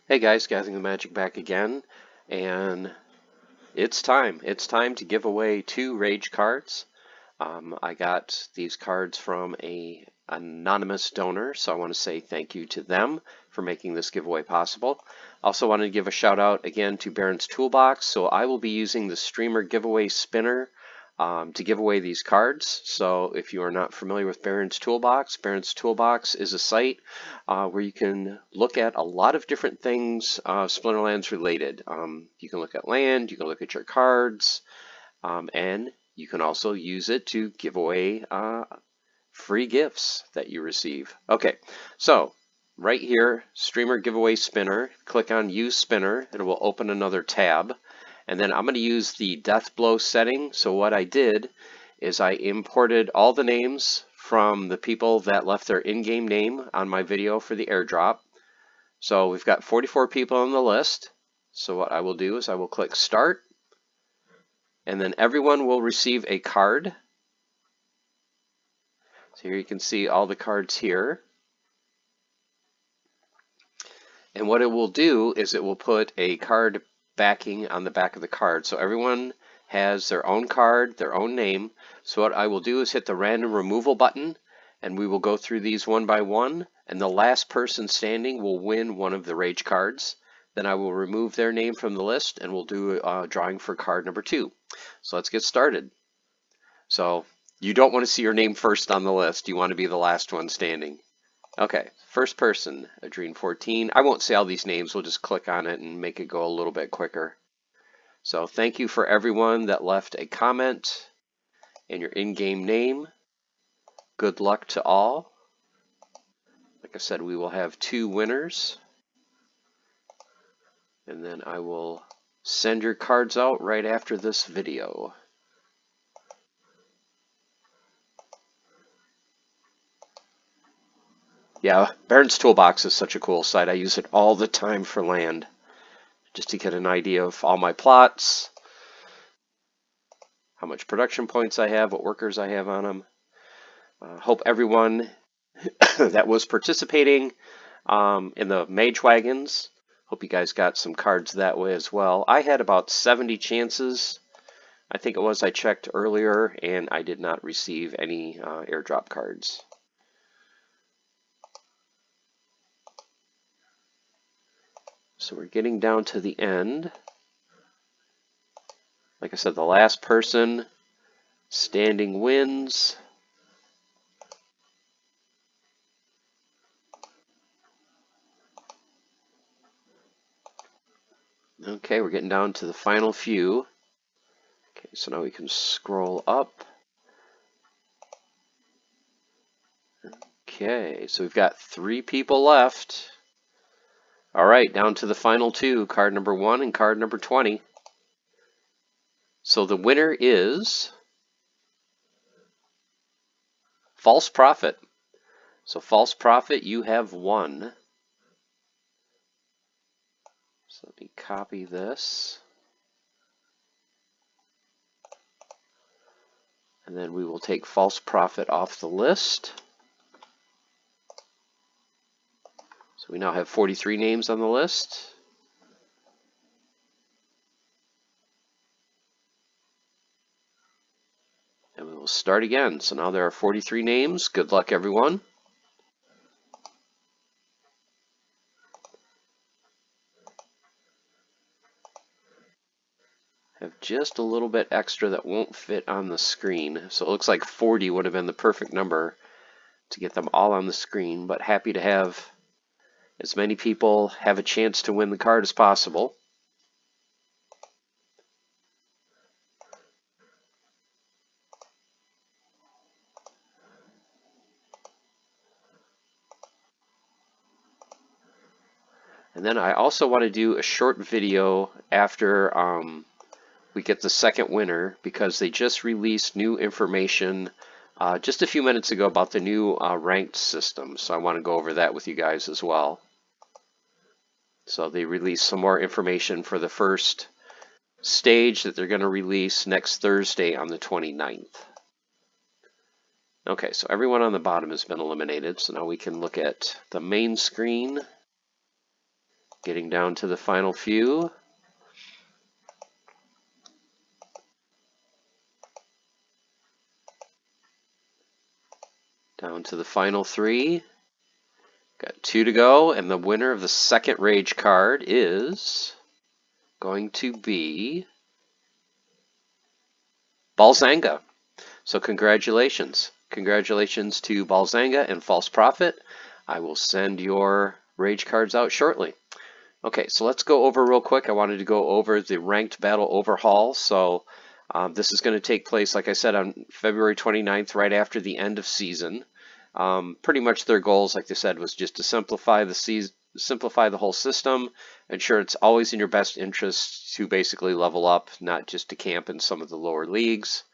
Hey guys, Gathering the Magic back again, and it's time. It's time to give away 2 Rage cards. I got these cards from an anonymous donor, so I want to say thank you to them for making this giveaway possible. Also wanted to give a shout out again to Baron's Toolbox. So I will be using the streamer giveaway spinner to give away these cards. So if you are not familiar with Baron's Toolbox is a site where you can look at a lot of different things Splinterlands related. You can look at land, you can look at your cards, and you can also use it to give away free gifts that you receive. Okay, so right here, Streamer Giveaway Spinner, click on Use Spinner, and it will open another tab. And then I'm going to use the death blow setting. So what I did is I imported all the names from the people that left their in-game name on my video for the airdrop. So we've got 44 people on the list. So what I will do is I will click Start, and then everyone will receive a card. So here you can see all the cards here. And what it will do is it will put a card backing on the back of the card. So everyone has their own card, their own name. So what I will do is hit the random removal button, and we will go through these one by one, and the last person standing will win one of the Rage cards. Then I will remove their name from the list, and we'll do a drawing for card number 2. So let's get started. So you don't want to see your name first on the list. You want to be the last one standing. Okay, first person, Adrene14. I won't say all these names. We'll just click on it and make it go a little bit quicker. So thank you for everyone that left a comment and your in-game name. Good luck to all. Like I said, we will have 2 winners. And then I will send your cards out right after this video. Yeah, Baron's Toolbox is such a cool site. I use it all the time for land, just to get an idea of all my plots, how much production points I have, what workers I have on them. Hope everyone that was participating in the Mage Wagons, hope you guys got some cards that way as well. I had about 70 chances, I think it was, I checked earlier, and I did not receive any airdrop cards. So we're getting down to the end. Like I said, the last person standing wins. Okay, we're getting down to the final few. Okay, so now we can scroll up. Okay, so we've got 3 people left. All right, down to the final 2, card number 1 and card number 20. So the winner is False Prophet. So False Prophet, you have won. So let me copy this. And then we will take False Prophet off the list. So we now have 43 names on the list. And we will start again. So now there are 43 names. Good luck, everyone. Have just a little bit extra that won't fit on the screen. So it looks like 40 would have been the perfect number to get them all on the screen, but happy to have as many people have a chance to win the card as possible. And then I also want to do a short video after we get the second winner, because they just released new information just a few minutes ago about the new ranked system. So I want to go over that with you guys as well. So they released some more information for the first stage that they're going to release next Thursday on the 29th. Okay, so everyone on the bottom has been eliminated. So now we can look at the main screen. Getting down to the final few. Down to the final 3. Got 2 to go, and the winner of the second Rage card is going to be Balzanga. So congratulations. Congratulations to Balzanga and False Prophet. I will send your Rage cards out shortly. Okay, so let's go over real quick. I wanted to go over the ranked battle overhaul. So this is going to take place, like I said, on February 29th, right after the end of season. Pretty much their goals, like they said, was just to simplify the whole system, ensure it's always in your best interest to basically level up, not just to camp in some of the lower leagues,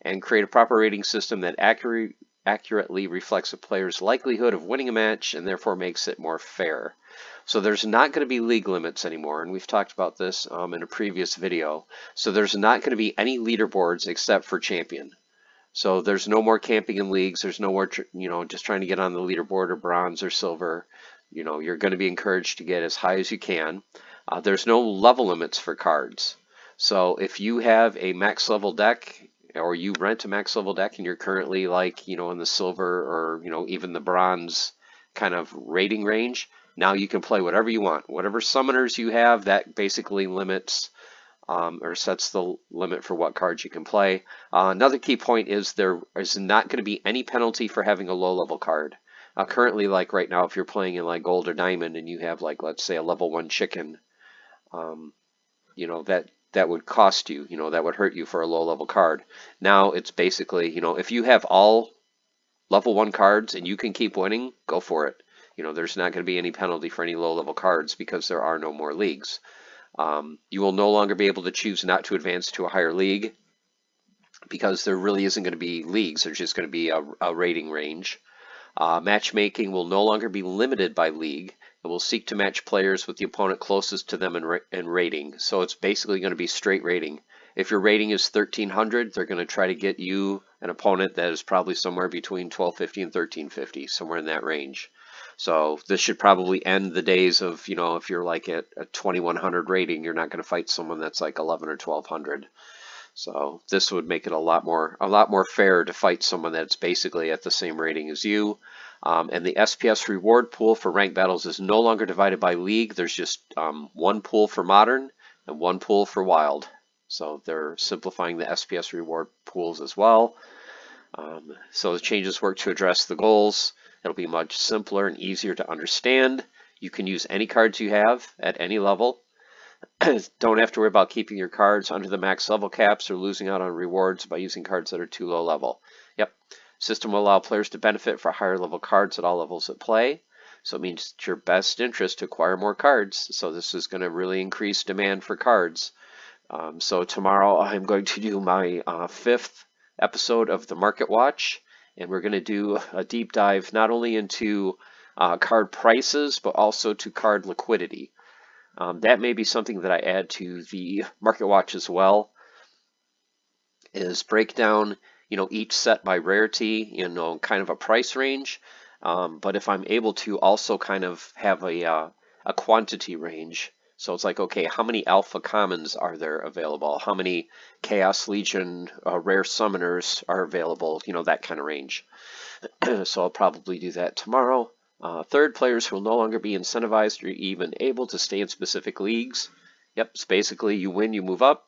and create a proper rating system that accurately reflects a player's likelihood of winning a match and therefore makes it more fair. So there's not going to be league limits anymore, and we've talked about this in a previous video. So there's not going to be any leaderboards except for champion. So there's no more camping in leagues. There's no more, just trying to get on the leaderboard or bronze or silver. You're going to be encouraged to get as high as you can. There's no level limits for cards. So if you have a max level deck, or you rent a max level deck and you're currently in the silver or, even the bronze kind of rating range, now you can play whatever you want. Whatever summoners you have, that basically limits or sets the limit for what cards you can play. Another key point is there is not going to be any penalty for having a low level card. Currently, like right now, if you're playing in like gold or diamond and you have let's say a level 1 chicken, that would cost you, that would hurt you for a low level card. Now it's basically, if you have all level 1 cards and you can keep winning, go for it. There's not going to be any penalty for any low level cards because there are no more leagues. You will no longer be able to choose not to advance to a higher league because there really isn't going to be leagues. There's just going to be a rating range. Matchmaking will no longer be limited by league. It will seek to match players with the opponent closest to them in rating. So it's basically going to be straight rating. If your rating is 1300, they're going to try to get you an opponent that is probably somewhere between 1250 and 1350, somewhere in that range. So this should probably end the days of, if you're like at a 2100 rating, you're not going to fight someone that's like 11 or 1200. So this would make it a lot more fair to fight someone that's basically at the same rating as you. And the SPS reward pool for ranked battles is no longer divided by league. There's just one pool for modern and one pool for wild. So they're simplifying the SPS reward pools as well. So the changes work to address the goals. It'll be much simpler and easier to understand. You can use any cards you have at any level. Don't have to worry about keeping your cards under the max level caps or losing out on rewards by using cards that are too low level. Yep. System will allow players to benefit for higher level cards at all levels of play. So it means it's your best interest to acquire more cards. So this is going to really increase demand for cards. So tomorrow I'm going to do my 5th episode of the Market Watch, and we're going to do a deep dive not only into card prices, but also to card liquidity. That may be something that I add to the Market Watch as well, is break down, each set by rarity, kind of a price range. But if I'm able to also kind of have a quantity range, so it's like, okay, how many alpha commons are there available? How many Chaos Legion rare summoners are available? That kind of range. So I'll probably do that tomorrow. Third, players will no longer be incentivized or even able to stay in specific leagues. Yep, it's basically you win, you move up,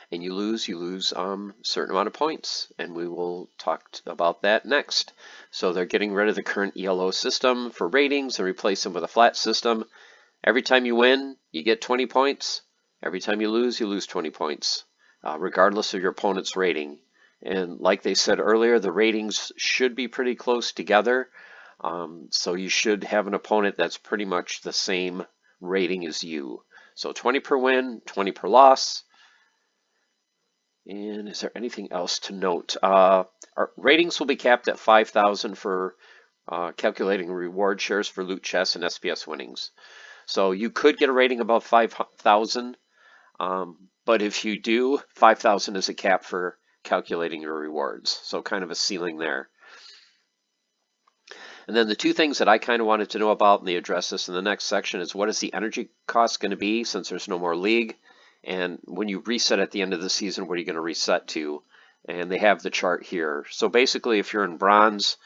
and you lose a certain amount of points. And we will talk about that next. So they're getting rid of the current ELO system for ratings and replace them with a flat system. Every time you win, you get 20 points. Every time you lose 20 points, regardless of your opponent's rating. And like they said earlier, the ratings should be pretty close together. So you should have an opponent that's pretty much the same rating as you. So 20 per win, 20 per loss. And is there anything else to note? Our ratings will be capped at 5,000 for calculating reward shares for loot chests and SPS winnings. So you could get a rating above 5,000, but if you do, 5,000 is a cap for calculating your rewards. So kind of a ceiling there. And then the two things that I kind of wanted to know about, and they address this in the next section, is what is the energy cost going to be since there's no more league? And when you reset at the end of the season, what are you going to reset to? And they have the chart here. So basically, if you're in bronze,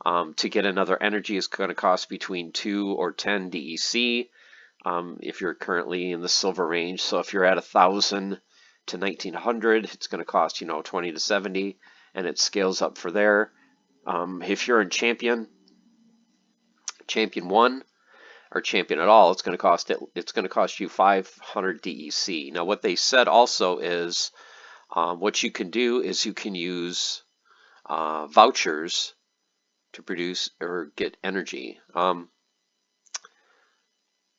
to get another energy is going to cost between 2 or 10 DEC. If you're currently in the silver range, so if you're at 1,000 to 1,900, it's going to cost 20 to 70, and it scales up for there. If you're in champion 1 or champion at all, it's going to cost you 500 DEC. Now, what they said also is what you can do is you can use vouchers to produce or get energy.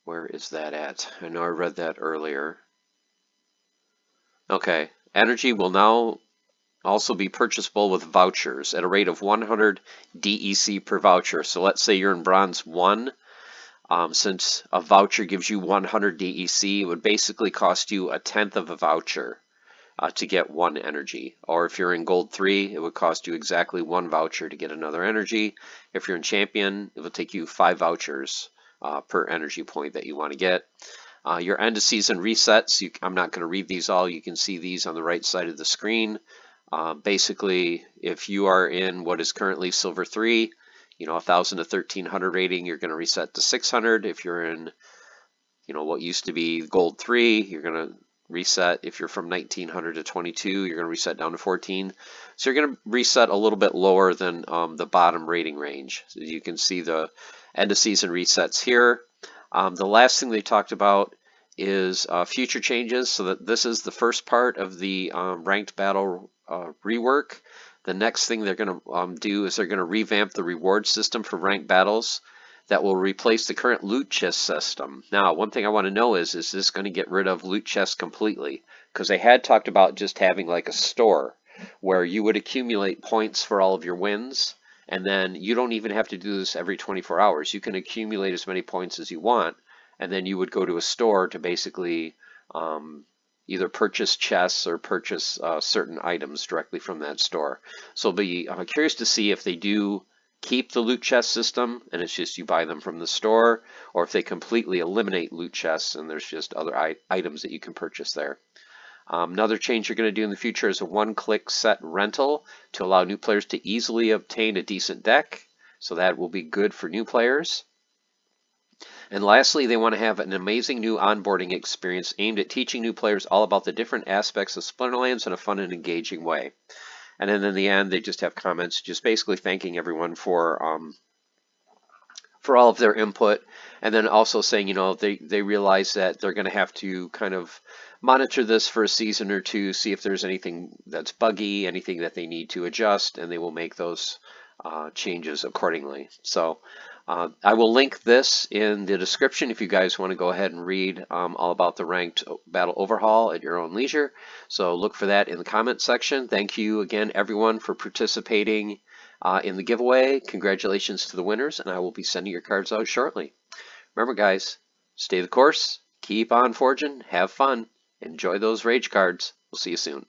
Where is that at? I know I read that earlier. Okay, energy will now also be purchasable with vouchers at a rate of 100 DEC per voucher. So let's say you're in bronze 1. Since a voucher gives you 100 DEC, it would basically cost you 1/10 of a voucher to get 1 energy. Or if you're in gold 3, it would cost you exactly 1 voucher to get another energy. If you're in champion, it will take you 5 vouchers per energy point that you want to get. Your end of season resets, I'm not going to read these all. You can see these on the right side of the screen. Basically, if you are in what is currently silver 3, 1,000 to 1,300 rating, you're going to reset to 600. If you're in, what used to be gold 3, you're going to reset. If you're from 1,900 to 22, you're going to reset down to 14. So you're going to reset a little bit lower than the bottom rating range. So you can see the end of season resets here. The last thing they talked about is future changes. So that this is the first part of the ranked battle rework. The next thing they're going to do is they're going to revamp the reward system for ranked battles that will replace the current loot chest system. Now, one thing I want to know is this going to get rid of loot chests completely? Because they had talked about just having like a store where you would accumulate points for all of your wins, and then you don't even have to do this every 24 hours. You can accumulate as many points as you want, and then you would go to a store to basically either purchase chests or purchase certain items directly from that store. So I'll be curious to see if they do keep the loot chest system and it's just you buy them from the store, or if they completely eliminate loot chests and there's just other items that you can purchase there. Another change you're going to do in the future is a one-click set rental to allow new players to easily obtain a decent deck. So that will be good for new players. And lastly, they want to have an amazing new onboarding experience aimed at teaching new players all about the different aspects of Splinterlands in a fun and engaging way. And then in the end, they just have comments just basically thanking everyone for all of their input, and then also saying, they realize that they're going to have to kind of monitor this for a season or two, see if there's anything that's buggy, anything that they need to adjust, and they will make those changes accordingly. So I will link this in the description if you guys want to go ahead and read all about the ranked battle overhaul at your own leisure. So look for that in the comment section. Thank you again, everyone, for participating in the giveaway. Congratulations to the winners, and I will be sending your cards out shortly. Remember, guys, stay the course, keep on forging, have fun, enjoy those rage cards. We'll see you soon.